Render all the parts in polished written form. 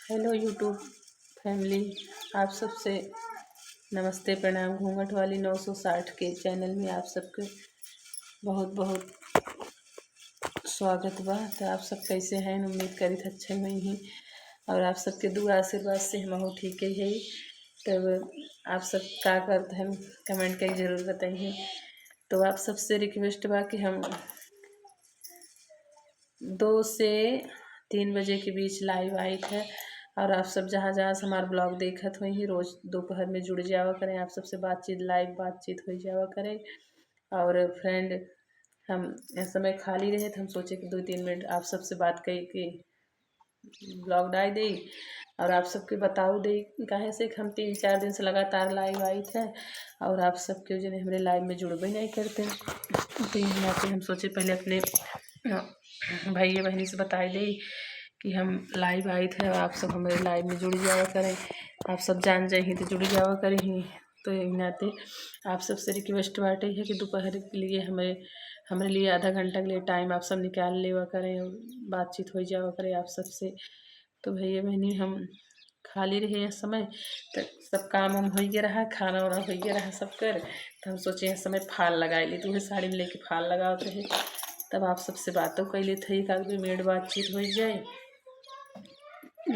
Hello YouTube family, आप सबसे नमस्ते प्रणाम। घूंघट वाली 960 के चैनल में आप सबके बहुत बहुत स्वागत बा। तो आप सब कैसे हैं? उम्मीद करी था अच्छे में ही, और आप सबके दुआ आशीर्वाद से हम ठीक ही है। तब आप सब का करते हैं कमेंट करके ज़रूर बताइए। तो आप सबसे रिक्वेस्ट बा कि हम 2 से 3 बजे के बीच लाइव आई है, और आप सब जहाँ जहाँ से हमारा ब्लॉग देखत हुई ही रोज़ दोपहर में जुड़ जावा करें। आप सबसे लाइव बातचीत हो जावा करें। और फ्रेंड, हम इस समय खाली रहे तो हम सोचे कि 2-3 मिनट आप सबसे बात करी के ब्लॉग डाल दी, और आप सबके बताऊ दी काहे से कि हम 3-4 दिन से लगातार लाइव आई थे, और आप सबके जो हमारे लाइव में जुड़बे नहीं करते। तो यहाँ हम सोचे पहले अपने भैया बहनी से बताई दी कि हम लाइव आए थे, और आप सब हमारे लाइव में जुड़ जावा करें। आप सब जान जाए तो जुड़ जावा करें ही। तो यही नाते आप सबसे रिक्वेस्ट बाटे है कि दोपहर के लिए हमारे लिए आधा घंटा के लिए टाइम आप सब निकाल लेवा करें, और बातचीत हो जावा करें आप सबसे। तो भैया बहनी, हम खाली रहे इस समय, तो सब काम हम हो रहा, खाना वाना हो रहा सब कर। तो हम सोचे इस समय फाल लगाए ली, तो वह साड़ी में लेके फाल लगाओ रहे। तब आप सबसे बातों कैले थे, एक आध मिनट बातचीत हो जाए।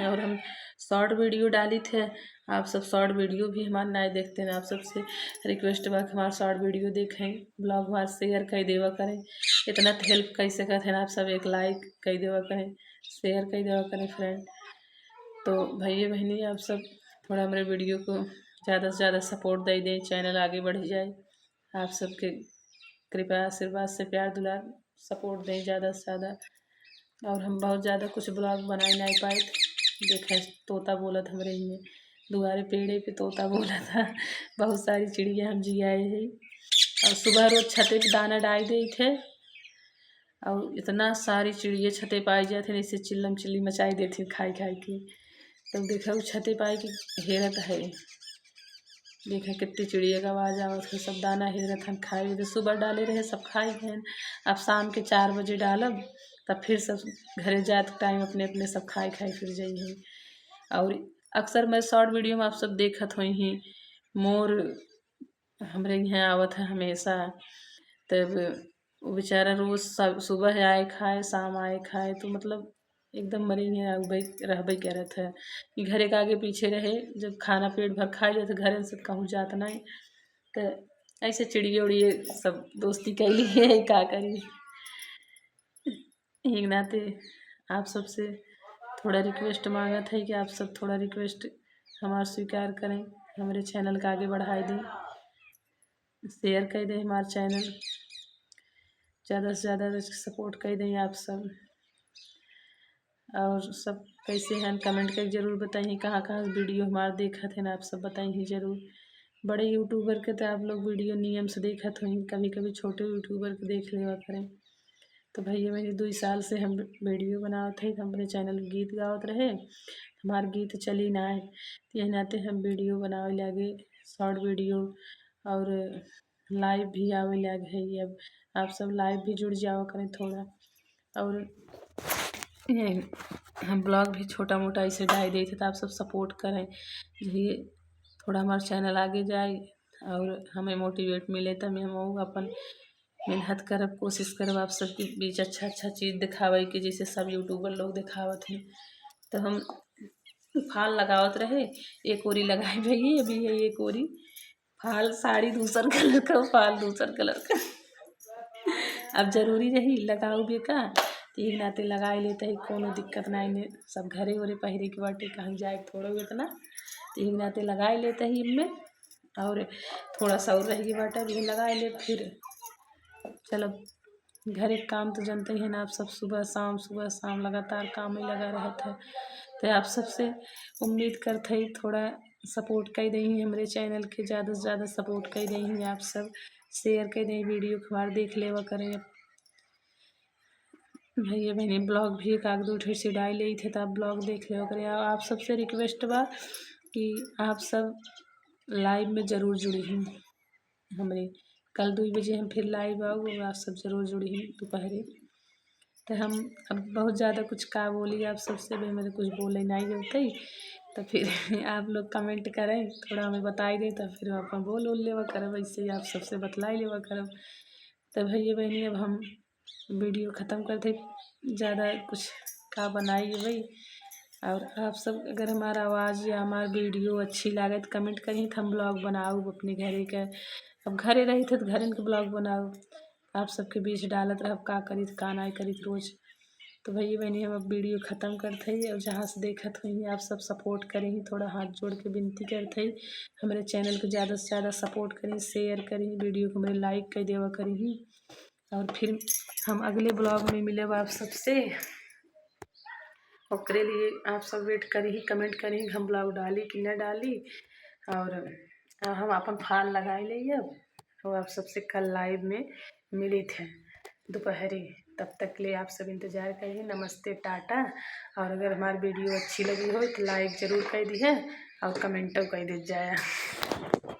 और हम शॉर्ट वीडियो डाली थे, आप सब शॉर्ट वीडियो भी हमारे नए देखते हैं। आप सबसे रिक्वेस्ट बा कि हमारा शॉर्ट वीडियो देखें, ब्लॉग हमारा शेयर कर देवा करें। इतना तो हेल्प कैसे करते हैं आप सब, एक लाइक कर देवा करें, शेयर कर देवा करें फ्रेंड। तो भैया बहनी, आप सब थोड़ा हमारे वीडियो को ज़्यादा से ज़्यादा सपोर्ट दे दें, चैनल आगे बढ़ जाए। आप सबके कृपया आशीर्वाद से प्यार दुलार सपोर्ट दें ज़्यादा से ज़्यादा। और हम बहुत ज़्यादा कुछ ब्लॉग बनाए नहीं पाए। देखा तोता बोला था हमारे में दुआरे पेड़े पे तोता बोला था। बहुत सारी चिड़िया हम जियाए हैं, और सुबह रोज छते पे दाना डाल दी थे, और इतना सारी चिड़िया छते पाई जाते हैं, ऐसे चिल्लम चिल्ली मचाई देती खाई खाई के। तब देखा वो छते पाई की हेरत है, देखा कितनी चिड़िया का आवाज़ आवत है, सब दाना हेरत हम खाए। तो सुबह डाले रहे सब खाई हैं, अब शाम के 4 बजे डालब, तब फिर सब घरे जात टाइम अपने अपने सब खाई खाई फिर जाइए। और अक्सर मैं शॉर्ट वीडियो में आप सब देखत हुई ही, मोर हमरे यहाँ आवत है हमेशा। तब वो बेचारा रोज सुबह आए खाए, शाम आए खाए, तो मतलब एकदम मरे यहाँ रहबे करत है कि घरे के आगे पीछे रहे। जब खाना पेट भर खा जाए तो घरे से कहूँ जात नहीं। तो ऐसे चिड़िया उड़िए सब दोस्ती कैली है, का करी। एक नाते आप सबसे थोड़ा रिक्वेस्ट मांगत है कि आप सब थोड़ा रिक्वेस्ट हमारा स्वीकार करें, हमारे चैनल का आगे बढ़ाई दें, शेयर कर दें हमारा चैनल, ज़्यादा से ज़्यादा सपोर्ट कर दें आप सब। और सब कैसे हैं कमेंट करके ज़रूर बताइए, कहाँ कहाँ वीडियो हमारा देखत हैं आप सब बताइए ज़रूर। बड़े यूट्यूबर के तो आप लोग वीडियो नियम से देखत हुई, कभी कभी छोटे यूट्यूबर के देख लेवा करें। तो भैया मेरी 2 साल से हम वीडियो बनावत है, हमारे चैनल गीत गावत रहे, हमारे गीत चली ना है, तो यही नाते हम वीडियो बनावे लगे, शॉर्ट वीडियो और लाइव भी आवे लगे है। अब आप सब लाइव भी जुड़ जाओ करें थोड़ा, और हम ब्लॉग भी छोटा मोटा ऐसे डाल देते, तो आप सब सपोर्ट करें जी, थोड़ा हमारा चैनल आगे जाए और हमें मोटिवेट मिले, तब हम अपन मेहनत करब, कोशिश करब आप सबके बीच अच्छा अच्छा चीज़ दिखावे के, जैसे सब यूट्यूबर लोग दिखावत हैं। तो हम फाल लगावत रहे, एक ओरी लगाए भई अभी है, एक ओरी फाल साड़ी दूसर कलर का, फाल दूसर कलर का। अब जरूरी रही लगाओ भी का, तो एक नाते लगा लेते ही, कोनो दिक्कत नहीं ने, सब घरे वरे पहरे के बाटे, कहीं जाए थोड़ा इतना, तो एक नाते लगा लेते ही इनमें। और थोड़ा सा और रह गया बाटा भी लगा ले, फिर चलो घर एक काम तो जानते ही हैं ना आप सब, सुबह शाम लगातार काम ही लगा रहता है। तो आप सबसे उम्मीद करते ही थोड़ा सपोर्ट कर देंगे हमारे चैनल के, ज़्यादा से ज़्यादा सपोर्ट कर देंगे आप सब, शेयर कर दें वीडियो को, हमारे देख लेवा करें। भैया बहनी ब्लॉग भी एक आध 2 ठे से डाल ली थे, तो आप ब्लॉग देख ले करें। आप सबसे रिक्वेस्ट बा कि आप सब लाइव में ज़रूर जुड़ी हैं हमारे, कल 2 बजे हम फिर लाइव आओ, आप सब ज़रूर जुड़ी हैं दोपहर। तो हम अब बहुत ज़्यादा कुछ का बोली आप सबसे भी मेरे कुछ बोले नहीं होते, तो फिर आप लोग कमेंट करें थोड़ा हमें बताई दे, तो फिर हम अपन बोल लेवा करब, ऐसे ही आप सबसे बतलाई लेवा करब। तो भैया बहनी अब हम वीडियो ख़त्म कर दे, ज़्यादा कुछ का बनाई भाई। और आप सब अगर हमारा आवाज़ या हमारा वीडियो अच्छी लागे तो कमेंट करी, तो हम ब्लॉग बनाऊ अपने घरे के। अब घरे रही थे तो घरे के ब्लॉग बनाऊ, आप सबके बीच डालत रह का करी का नहीं करी रोज़। तो भैया बहनी हम अब वीडियो ख़त्म करते ही, और जहाँ से देखत हुई आप सब सपोर्ट करें, थोड़ा हाथ जोड़ के विनती करते ही हमारे चैनल को ज़्यादा से ज़्यादा सपोर्ट करें, शेयर करें, वीडियो को मेरे लाइक कर देवा करें। और फिर हम अगले ब्लॉग में मिले आप सबसे, ओकरे लिए आप सब वेट करी, कमेंट करी हम ब्लॉग डाली कि न डाली। और हम अपन फाल लगाए लिए अब, तो आप सबसे कल लाइव में मिले थे दोपहरी। तब तक के लिए आप सब इंतज़ार करिए। नमस्ते, टाटा। और अगर हमारी वीडियो अच्छी लगी हो तो लाइक ज़रूर कर दिए और कमेंटो कर दीजिए।